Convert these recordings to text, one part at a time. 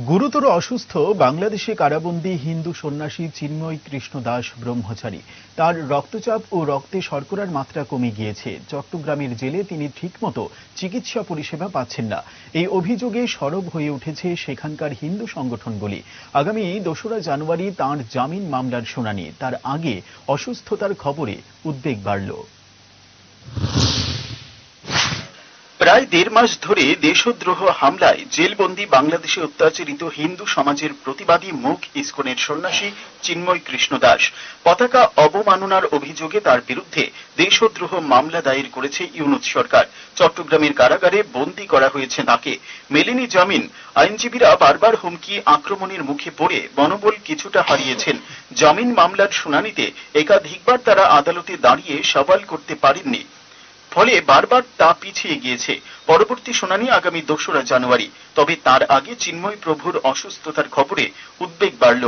গুরুতর অসুস্থ বাংলাদেশে কারাবন্দী হিন্দু সন্ন্যাসী চিন্ময় কৃষ্ণ দাস ব্রহ্মচারী। তার রক্তচাপ ও রক্তে শর্করার মাত্রা কমে গিয়েছে। চট্টগ্রামের জেলে তিনি ঠিকমতো চিকিৎসা পরিষেবা পাচ্ছেন না। এই অভিযোগে সরব হয়ে উঠেছে সেখানকার হিন্দু সংগঠনগুলি। আগামী ২রা জানুয়ারি তাঁর জামিন মামলার শুনানি। তার আগে অসুস্থতার খবরে উদ্বেগ বাড়ল। প্রায় ১.৫ মাস ধরে দেশদ্রোহ হামলায় জেলবন্দী বাংলাদেশে অত্যাচারিত হিন্দু সমাজের প্রতিবাদী মুখ ইসকনের সন্ন্যাসী চিন্ময় কৃষ্ণ দাস পতাকা অবমাননার অভিযোগে তার বিরুদ্ধে দেশদ্রোহ মামলা দায়ের করেছে ইউনূস সরকার। চট্টগ্রামের কারাগারে বন্দী করা হয়েছে তাকে। মেলেনি জামিন। আইনজীবীরা বারবার হুমকি আক্রমণের মুখে পড়ে মনোবল কিছুটা হারিয়েছেন। জামিন মামলার শুনানিতে একাধিকবার তারা আদালতে দাঁড়িয়ে সওয়াল করতে পারেননি, ফলে বারবার তা পিছিয়ে গিয়েছে। পরবর্তী শুনানি আগামী ২রা জানুয়ারি। তবে তার আগে চিন্ময় প্রভুর অসুস্থতার খবরে উদ্বেগ বাড়ল।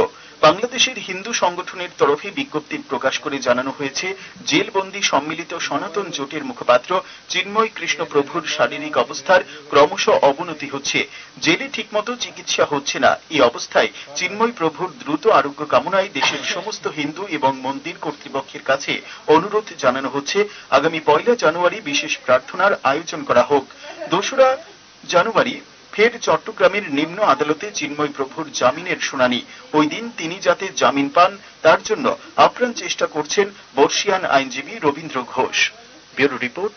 বাংলাদেশের হিন্দু সংগঠনের তরফে বিজ্ঞপ্তি প্রকাশ করে জানানো হয়েছে, জেলবন্দি সম্মিলিত সনাতন জোটের মুখপাত্র চিন্ময় কৃষ্ণ প্রভুর শারীরিক অবস্থার ক্রমশ অবনতি হচ্ছে। জেলে ঠিকমতো চিকিৎসা হচ্ছে না। এই অবস্থায় চিন্ময় প্রভুর দ্রুত আরোগ্য কামনায় দেশের সমস্ত হিন্দু এবং মন্দির কর্তৃপক্ষের কাছে অনুরোধ জানানো হচ্ছে, আগামী ১ জানুয়ারি বিশেষ প্রার্থনার আয়োজন করা হোক। ২রা জানুয়ারি ফের চট্টগ্রামের নিম্ন আদালতে চিন্ময় প্রভুর জামিনের শুনানি। ওই দিন তিনি যাতে জামিন পান তার জন্য আপ্রাণ চেষ্টা করছেন বর্ষিয়ান আইনজীবী Rabindra Ghosh. Bureau report,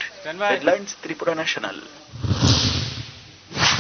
headlines Tripura national.